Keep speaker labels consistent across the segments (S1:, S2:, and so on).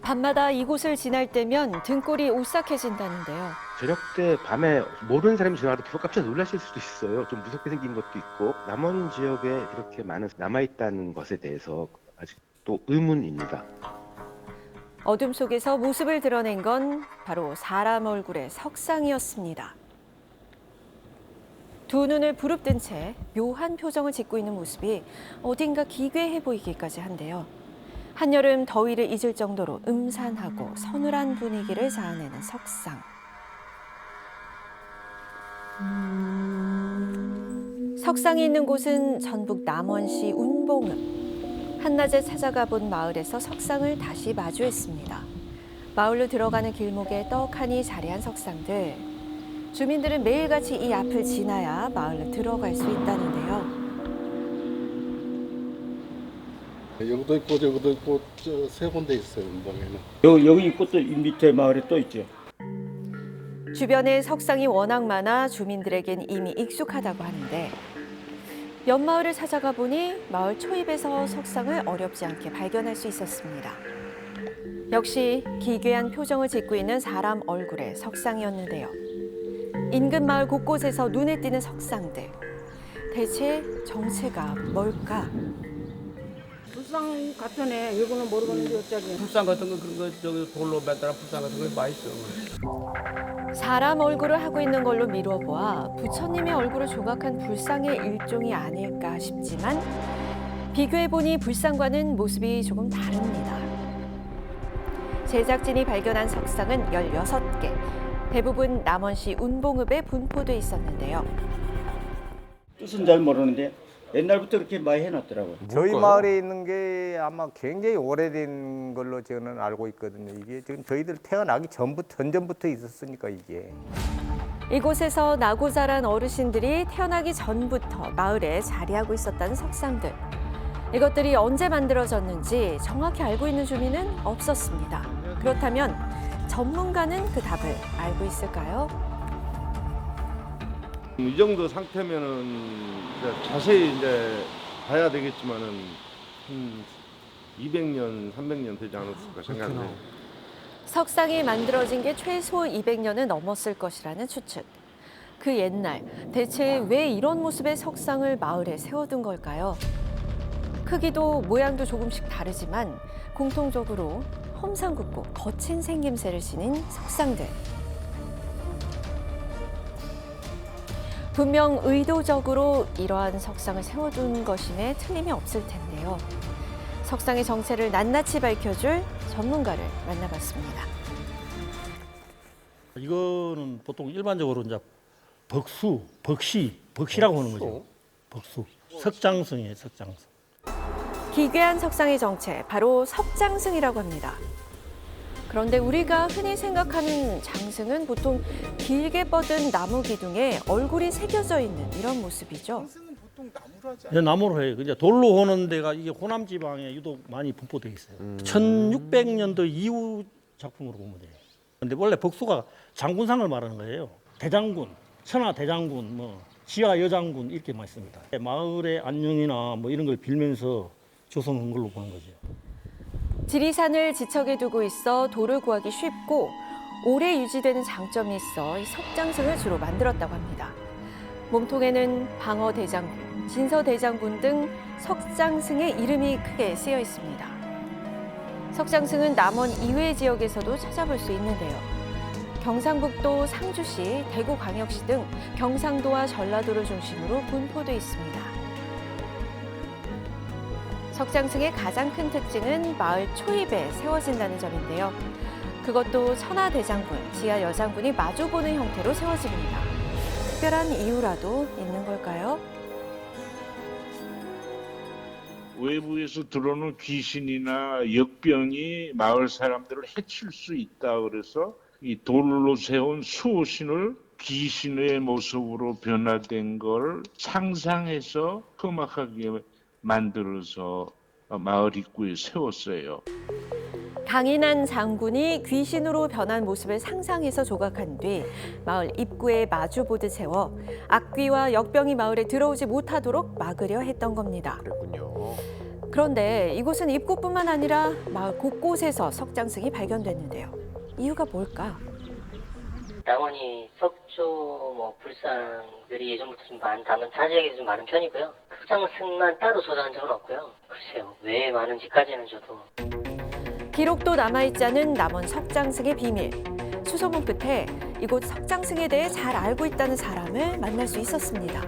S1: 밤마다 이곳을 지날 때면 등골이 오싹해진다는데요.
S2: 저녁 때 밤에 모르는 사람이 지나가도 불 깜짝 놀라실 수도 있어요. 좀 무섭게 생긴 것도 있고 남원 지역에 이렇게 많은 남아있다는 것에 대해서 아직도 의문입니다.
S1: 어둠 속에서 모습을 드러낸 건 바로 사람 얼굴의 석상이었습니다. 두 눈을 부릅뜬 채 묘한 표정을 짓고 있는 모습이 어딘가 기괴해 보이기까지 한데요. 한여름 더위를 잊을 정도로 음산하고 서늘한 분위기를 자아내는 석상. 석상이 있는 곳은 전북 남원시 운봉읍. 한낮에 찾아가 본 마을에서 석상을 다시 마주했습니다. 마을로 들어가는 길목에 떡하니 자리한 석상들. 주민들은 매일같이 이 앞을 지나야 마을로 들어갈 수 있다는데요.
S3: 여기도 있고 저기도 있고 저 세 군데 있어요. 운동에는.
S4: 여기 있고 또 밑에 마을에 또 있죠.
S1: 주변에 석상이 워낙 많아 주민들에겐 이미 익숙하다고 하는데 옆마을을 찾아가 보니 마을 초입에서 석상을 어렵지 않게 발견할 수 있었습니다. 역시 기괴한 표정을 짓고 있는 사람 얼굴의 석상이었는데요. 인근 마을 곳곳에서 눈에 띄는 석상들. 대체 정체가 뭘까?
S5: 불상 같으네. 이거는 모르겠는데 어쩌지.
S4: 불상 같은 거 그런 거 저기 돌로 만들어 불상 같은 거 많이 있어.
S1: 사람 얼굴을 하고 있는 걸로 미뤄보아 부처님의 얼굴을 조각한 불상의 일종이 아닐까 싶지만 비교해보니 불상과는 모습이 조금 다릅니다. 제작진이 발견한 석상은 16개. 대부분 남원시 운봉읍에 분포돼 있었는데요.
S4: 뜻은 잘 모르는데 옛날부터 그렇게 많이 해놨더라고요.
S6: 저희 마을에 있는 게 아마 굉장히 오래된 걸로 저는 알고 있거든요. 이게 지금 저희들 태어나기 전부터 있었으니까 이게.
S1: 이곳에서 나고 자란 어르신들이 태어나기 전부터 마을에 자리하고 있었다는 석상들. 이것들이 언제 만들어졌는지 정확히 알고 있는 주민은 없었습니다. 그렇다면 전문가는 그 답을 알고 있을까요?
S7: 이 정도 상태면은 이제 자세히 이제 봐야 되겠지만은 한 200년, 300년 되지 않았을까 생각해요.
S1: 석상이 만들어진 게 최소 200년은 넘었을 것이라는 추측. 그 옛날 대체 왜 이런 모습의 석상을 마을에 세워둔 걸까요? 크기도 모양도 조금씩 다르지만 공통적으로 험상궂고 거친 생김새를 지닌 석상들. 분명 의도적으로 이러한 석상을 세워둔 것임에 틀림이 없을 텐데요. 석상의 정체를 낱낱이 밝혀줄 전문가를 만나봤습니다.
S8: 이거는 보통 일반적으로 이제 벅시라고 하는 거죠. 벅수. 석장승이에요, 석장승.
S1: 기괴한 석상의 정체, 바로 석장승이라고 합니다. 그런데 우리가 흔히 생각하는 장승은 보통 길게 뻗은 나무 기둥에 얼굴이 새겨져 있는 이런 모습이죠.
S8: 나무로 해요. 이제 돌로 오는 데가 이게 호남 지방에 유독 많이 분포되어 있어요. 1600년도 이후 작품으로 보면 돼요. 근데 원래 벅수가 장군상을 말하는 거예요. 대장군, 천하 대장군, 뭐 지하 여장군 이렇게만 있습니다. 마을의 안녕이나 뭐 이런 걸 빌면서 조성한 걸로 보는 거죠.
S1: 지리산을 지척에 두고 있어 돌을 구하기 쉽고 오래 유지되는 장점이 있어 이 석장승을 주로 만들었다고 합니다. 몸통에는 방어 대장군, 진서 대장군 등 석장승의 이름이 크게 쓰여 있습니다. 석장승은 남원 이외 지역에서도 찾아볼 수 있는데요. 경상북도 상주시, 대구광역시 등 경상도와 전라도를 중심으로 분포돼 있습니다. 석장승의 가장 큰 특징은 마을 초입에 세워진다는 점인데요. 그것도 천하 대장군, 지하 여장군이 마주보는 형태로 세워집니다. 특별한 이유라도 있는 걸까요?
S9: 외부에서 들어오는 귀신이나 역병이 마을 사람들을 해칠 수 있다 그래서 이 돌로 세운 수호신을 귀신의 모습으로 변화된 걸 상상해서 험악하게 만들어서 마을 입구에 세웠어요.
S1: 강인한 장군이 귀신으로 변한 모습을 상상해서 조각한 뒤 마을 입구에 마주보듯 세워 악귀와 역병이 마을에 들어오지 못하도록 막으려 했던 겁니다.
S6: 그랬군요.
S1: 그런데 이곳은 입구뿐만 아니라 마을 곳곳에서 석장승이 발견됐는데요. 이유가 뭘까?
S10: 남원이 석조, 불상들이 예전부터 좀 담은 자재역이 좀 많은 편이고요. 석장승만 따로 조사한 적은 없고요. 글쎄요, 왜 많은지까지는 저도.
S1: 기록도 남아있지 않은 남원 석장승의 비밀. 수소문 끝에 이곳 석장승에 대해 잘 알고 있다는 사람을 만날 수 있었습니다.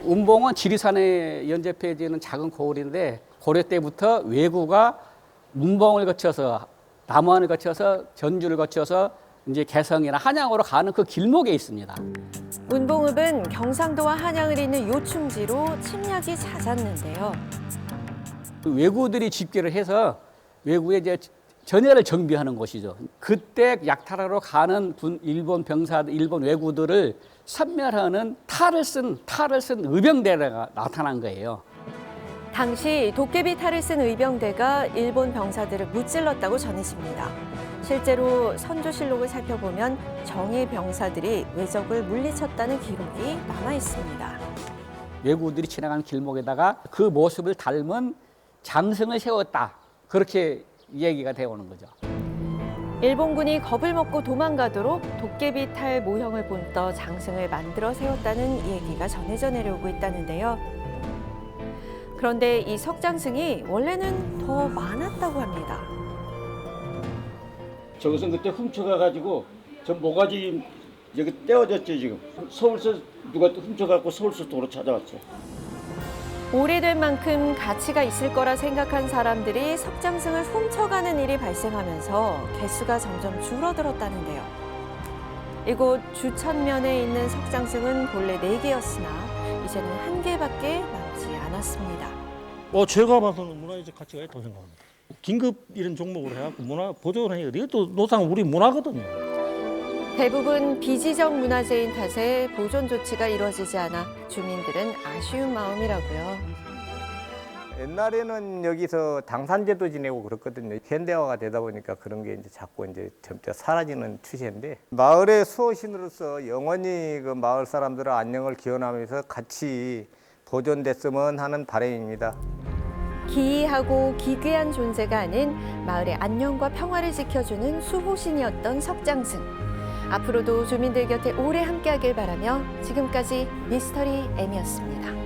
S11: 운봉은 지리산에 연접해 있는 작은 고을인데 고려 때부터 왜구가 운봉을 거쳐서 남원을 거쳐서 전주를 거쳐서 이제 개성이나 한양으로 가는 그 길목에 있습니다.
S1: 운봉읍은 경상도와 한양을 잇는 요충지로 침략이 잦았는데요.
S11: 그 왜구들이 집결을 해서 왜구의 이제 전열을 정비하는 곳이죠. 그때 약탈하러 가는 일본 병사들, 일본 왜구들을 섬멸하는 탈을 쓴 의병대가 나타난 거예요.
S1: 당시 도깨비 탈을 쓴 의병대가 일본 병사들을 무찔렀다고 전해집니다. 실제로 선조실록을 살펴보면 정예 병사들이 왜적을 물리쳤다는 기록이 남아 있습니다.
S11: 왜구들이 지나가는 길목에다가 그 모습을 닮은 장승을 세웠다. 그렇게 얘기가 되어 오는 거죠.
S1: 일본군이 겁을 먹고 도망가도록 도깨비 탈 모형을 본떠 장승을 만들어 세웠다는 얘기가 전해져 내려오고 있다는데요. 그런데 이 석장승이 원래는 더 많았다고 합니다.
S4: 저것은 그때 훔쳐가가지고 저 모가지 여기 떼어졌죠 지금. 서울서 누가 훔쳐갖고 서울서 도로 찾아왔어요.
S1: 오래된 만큼 가치가 있을 거라 생각한 사람들이 석장승을 훔쳐가는 일이 발생하면서 개수가 점점 줄어들었다는데요. 이곳 주천면에 있는 석장승은 본래 4개였으나 이제는 1개밖에 남지 않았습니다.
S8: 제가 봐서는 문화유적 가치가 있다고 생각합니다. 긴급 이런 종목으로 해갖고 문화 보존을 해야 돼요. 이것도 노상 우리 문화거든요.
S1: 대부분 비지적 문화재인 탓에 보존 조치가 이루어지지 않아 주민들은 아쉬운 마음이라고요.
S6: 옛날에는 여기서 당산제도 지내고 그랬거든요. 현대화가 되다 보니까 그런 게 이제 자꾸 이제 점차 사라지는 추세인데 마을의 수호신으로서 영원히 그 마을 사람들의 안녕을 기원하면서 같이 보존됐으면 하는 바람입니다.
S1: 기이하고 기괴한 존재가 아닌 마을의 안녕과 평화를 지켜주는 수호신이었던 석장승. 앞으로도 주민들 곁에 오래 함께하길 바라며 지금까지 미스터리 M이었습니다.